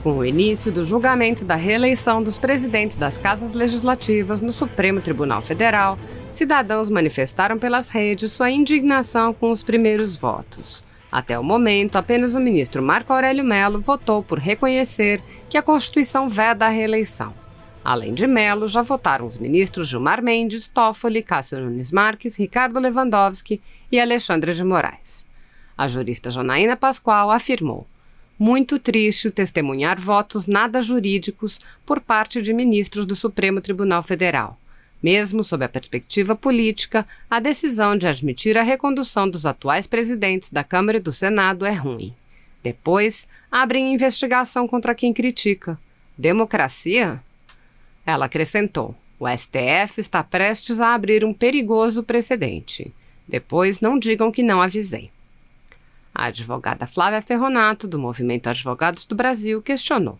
Com o início do julgamento da reeleição dos presidentes das casas legislativas no Supremo Tribunal Federal, cidadãos manifestaram pelas redes sua indignação com os primeiros votos. Até o momento, apenas o ministro Marco Aurélio Mello votou por reconhecer que a Constituição veda a reeleição. Além de Mello, já votaram os ministros Gilmar Mendes, Toffoli, Cássio Nunes Marques, Ricardo Lewandowski e Alexandre de Moraes. A jurista Janaína Pascoal afirmou: muito triste testemunhar votos nada jurídicos por parte de ministros do Supremo Tribunal Federal. Mesmo sob a perspectiva política, a decisão de admitir a recondução dos atuais presidentes da Câmara e do Senado é ruim. Depois, abrem investigação contra quem critica. Democracia? Ela acrescentou: o STF está prestes a abrir um perigoso precedente. Depois não digam que não avisei. A advogada Flávia Ferronato, do Movimento Advogados do Brasil, questionou.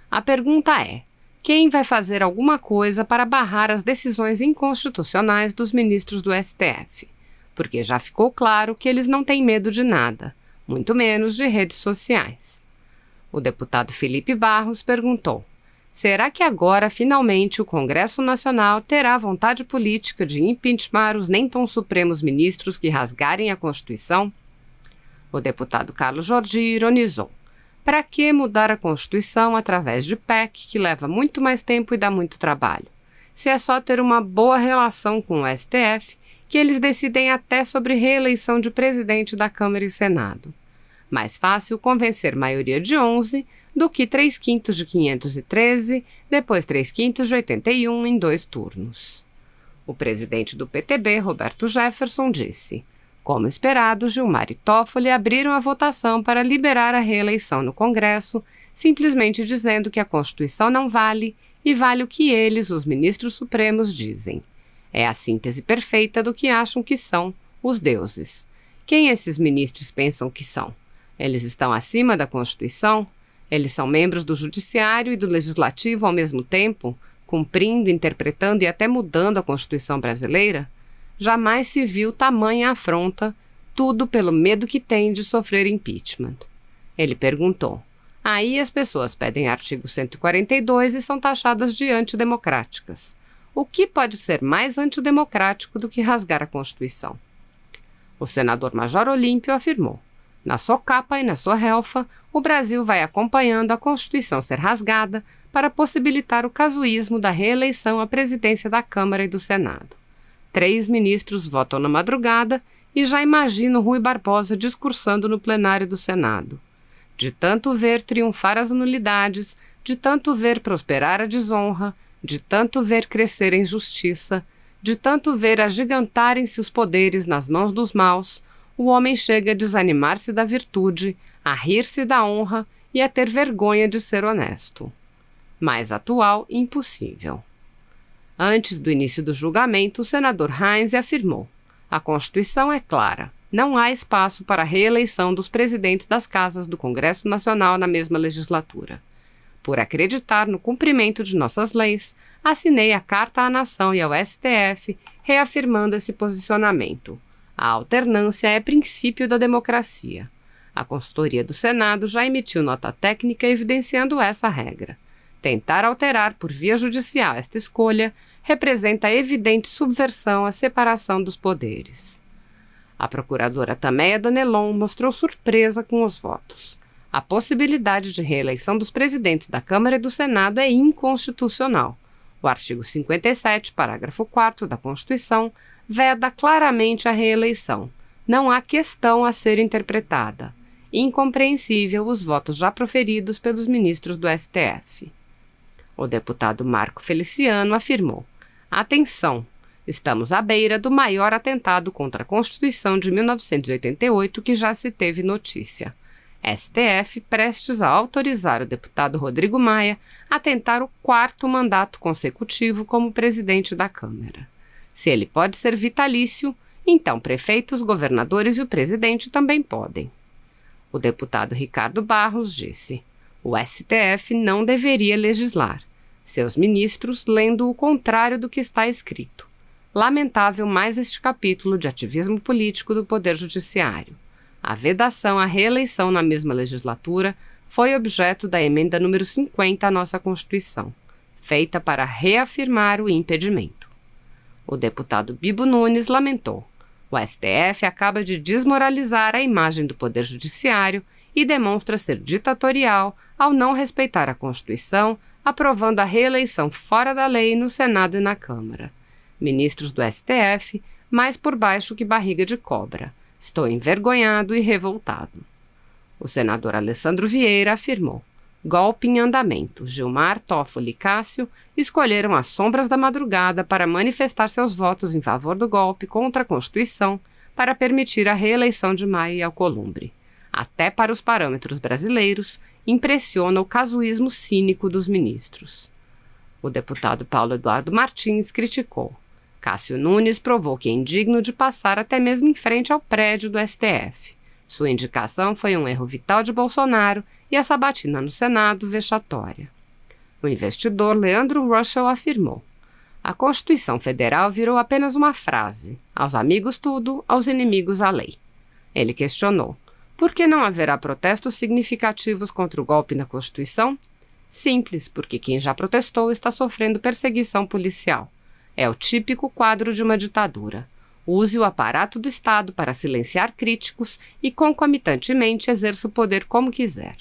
A pergunta é: quem vai fazer alguma coisa para barrar as decisões inconstitucionais dos ministros do STF? Porque já ficou claro que eles não têm medo de nada, muito menos de redes sociais. O deputado Felipe Barros perguntou: será que agora, finalmente, o Congresso Nacional terá vontade política de impeachment os nem tão supremos ministros que rasgarem a Constituição? O deputado Carlos Jordi ironizou: para que mudar a Constituição através de PEC, que leva muito mais tempo e dá muito trabalho? Se é só ter uma boa relação com o STF, que eles decidem até sobre reeleição de presidente da Câmara e Senado. Mais fácil convencer maioria de 11 do que 3/5 de 513, depois 3/5 de 81 em 2 turnos. O presidente do PTB, Roberto Jefferson, disse: como esperado, Gilmar e Toffoli abriram a votação para liberar a reeleição no Congresso, simplesmente dizendo que a Constituição não vale e vale o que eles, os ministros supremos, dizem. É a síntese perfeita do que acham que são os deuses. Quem esses ministros pensam que são? Eles estão acima da Constituição? Eles são membros do Judiciário e do Legislativo ao mesmo tempo, cumprindo, interpretando e até mudando a Constituição brasileira? Jamais se viu tamanha afronta, tudo pelo medo que tem de sofrer impeachment. Ele perguntou: aí as pessoas pedem artigo 142 e são taxadas de antidemocráticas. O que pode ser mais antidemocrático do que rasgar a Constituição? O senador Major Olímpio afirmou: na socapa e na sua relfa, o Brasil vai acompanhando a Constituição ser rasgada para possibilitar o casuísmo da reeleição à presidência da Câmara e do Senado. 3 ministros votam na madrugada e já imagino Rui Barbosa discursando no plenário do Senado. De tanto ver triunfar as nulidades, de tanto ver prosperar a desonra, de tanto ver crescer a injustiça, de tanto ver agigantarem-se os poderes nas mãos dos maus, o homem chega a desanimar-se da virtude, a rir-se da honra e a ter vergonha de ser honesto. Mais atual, impossível. Antes do início do julgamento, o senador Heinz afirmou: a Constituição é clara, não há espaço para a reeleição dos presidentes das casas do Congresso Nacional na mesma legislatura. Por acreditar no cumprimento de nossas leis, assinei a Carta à Nação e ao STF, reafirmando esse posicionamento. A alternância é princípio da democracia. A consultoria do Senado já emitiu nota técnica evidenciando essa regra. Tentar alterar por via judicial esta escolha representa evidente subversão à separação dos poderes. A procuradora Tameia Danelon mostrou surpresa com os votos. A possibilidade de reeleição dos presidentes da Câmara e do Senado é inconstitucional. O artigo 57, parágrafo 4º da Constituição, veda claramente a reeleição. Não há questão a ser interpretada. Incompreensível os votos já proferidos pelos ministros do STF. O deputado Marco Feliciano afirmou: atenção, estamos à beira do maior atentado contra a Constituição de 1988 que já se teve notícia. STF prestes a autorizar o deputado Rodrigo Maia a tentar o 4º mandato consecutivo como presidente da Câmara. Se ele pode ser vitalício, então prefeitos, governadores e o presidente também podem. O deputado Ricardo Barros disse: o STF não deveria legislar. Seus ministros lendo o contrário do que está escrito. Lamentável mais este capítulo de ativismo político do Poder Judiciário. A vedação à reeleição na mesma legislatura foi objeto da emenda número 50 à nossa Constituição, feita para reafirmar o impedimento. O deputado Bibo Nunes lamentou: o STF acaba de desmoralizar a imagem do Poder Judiciário e demonstra ser ditatorial ao não respeitar a Constituição, aprovando a reeleição fora da lei no Senado e na Câmara. Ministros do STF, mais por baixo que barriga de cobra. Estou envergonhado e revoltado. O senador Alessandro Vieira afirmou: golpe em andamento. Gilmar, Toffoli e Cássio escolheram as sombras da madrugada para manifestar seus votos em favor do golpe contra a Constituição para permitir a reeleição de Maia e Alcolumbre. Até para os parâmetros brasileiros, impressiona o casuísmo cínico dos ministros. O deputado Paulo Eduardo Martins criticou: Cássio Nunes provou que é indigno de passar até mesmo em frente ao prédio do STF. Sua indicação foi um erro vital de Bolsonaro e a sabatina no Senado vexatória. O investidor Leandro Russell afirmou: a Constituição Federal virou apenas uma frase, aos amigos tudo, aos inimigos a lei. Ele questionou: por que não haverá protestos significativos contra o golpe na Constituição? Simples, porque quem já protestou está sofrendo perseguição policial. É o típico quadro de uma ditadura. Use o aparato do Estado para silenciar críticos e, concomitantemente, exerça o poder como quiser.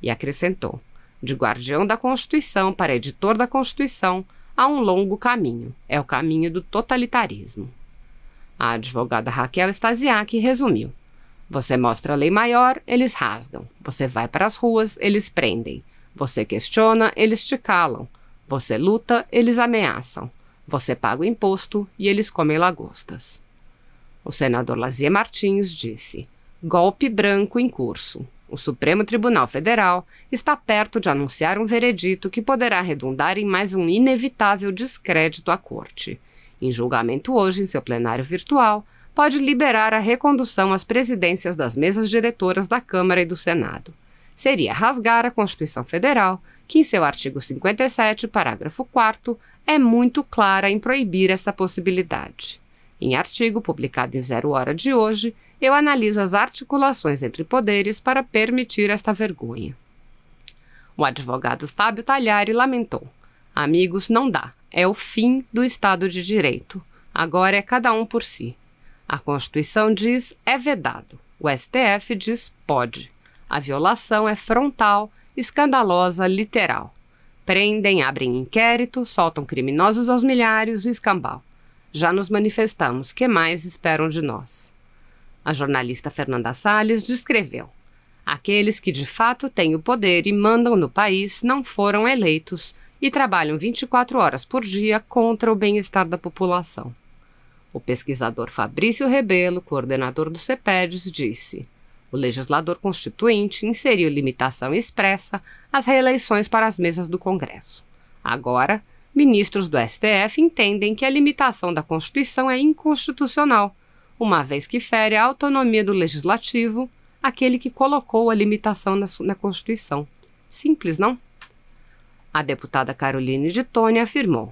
E acrescentou: de guardião da Constituição para editor da Constituição, há um longo caminho. É o caminho do totalitarismo. A advogada Raquel Stasiak resumiu: você mostra a lei maior, eles rasgam. Você vai para as ruas, eles prendem. Você questiona, eles te calam. Você luta, eles ameaçam. Você paga o imposto e eles comem lagostas. O senador Lazier Martins disse: golpe branco em curso. O Supremo Tribunal Federal está perto de anunciar um veredito que poderá redundar em mais um inevitável descrédito à Corte. Em julgamento hoje, em seu plenário virtual, pode liberar a recondução às presidências das mesas diretoras da Câmara e do Senado. Seria rasgar a Constituição Federal, que em seu artigo 57, parágrafo 4º, é muito clara em proibir essa possibilidade. Em artigo publicado em 0 hora de hoje, eu analiso as articulações entre poderes para permitir esta vergonha. O advogado Fábio Talhari lamentou: amigos, não dá. É o fim do Estado de Direito. Agora é cada um por si. A Constituição diz é vedado. O STF diz pode. A violação é frontal, escandalosa, literal. Prendem, abrem inquérito, soltam criminosos aos milhares, o escambau. Já nos manifestamos, que mais esperam de nós? A jornalista Fernanda Salles descreveu: aqueles que de fato têm o poder e mandam no país não foram eleitos e trabalham 24 horas por dia contra o bem-estar da população. O pesquisador Fabrício Rebelo, coordenador do CEPEDES, disse: o legislador constituinte inseriu limitação expressa às reeleições para as mesas do Congresso. Agora, ministros do STF entendem que a limitação da Constituição é inconstitucional, uma vez que fere a autonomia do Legislativo, aquele que colocou a limitação na Constituição. Simples, não? A deputada Caroline de Tônia afirmou: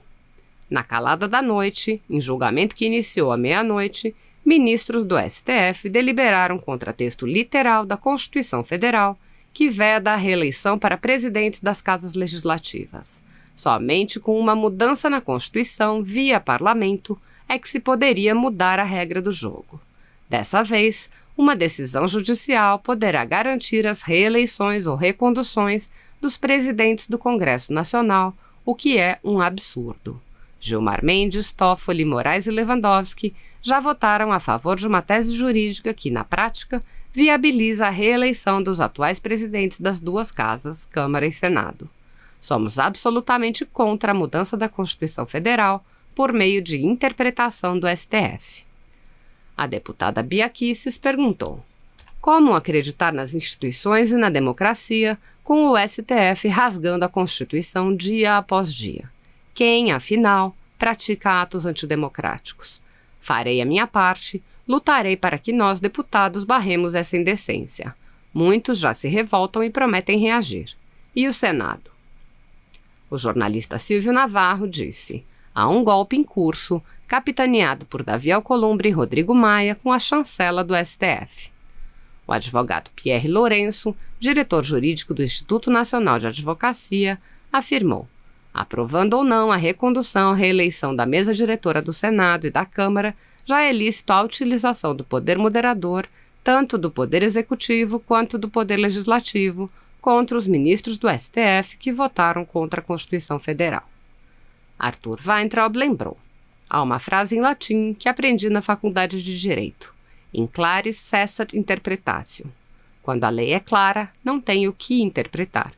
na calada da noite, em julgamento que iniciou à meia-noite, ministros do STF deliberaram contra texto literal da Constituição Federal que veda a reeleição para presidentes das casas legislativas. Somente com uma mudança na Constituição via parlamento é que se poderia mudar a regra do jogo. Dessa vez, uma decisão judicial poderá garantir as reeleições ou reconduções dos presidentes do Congresso Nacional, o que é um absurdo. Gilmar Mendes, Toffoli, Moraes e Lewandowski já votaram a favor de uma tese jurídica que, na prática, viabiliza a reeleição dos atuais presidentes das duas casas, Câmara e Senado. Somos absolutamente contra a mudança da Constituição Federal por meio de interpretação do STF. A deputada Bia Kicis perguntou: como acreditar nas instituições e na democracia com o STF rasgando a Constituição dia após dia? Quem, afinal, pratica atos antidemocráticos? Farei a minha parte, lutarei para que nós, deputados, barremos essa indecência. Muitos já se revoltam e prometem reagir. E o Senado? O jornalista Silvio Navarro disse: há um golpe em curso, capitaneado por Davi Alcolumbre e Rodrigo Maia, com a chancela do STF. O advogado Pierre Lourenço, diretor jurídico do Instituto Nacional de Advocacia, afirmou: aprovando ou não a recondução à reeleição da mesa diretora do Senado e da Câmara, já é lícito a utilização do poder moderador, tanto do Poder Executivo quanto do Poder Legislativo, contra os ministros do STF que votaram contra a Constituição Federal. Arthur Weintraub lembrou: há uma frase em latim que aprendi na Faculdade de Direito: in claris cessat interpretatio. Quando a lei é clara, não tem o que interpretar.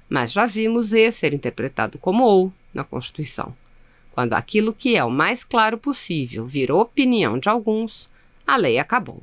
Mas já vimos e ser interpretado como ou na Constituição. Quando aquilo que é o mais claro possível virou opinião de alguns, a lei acabou.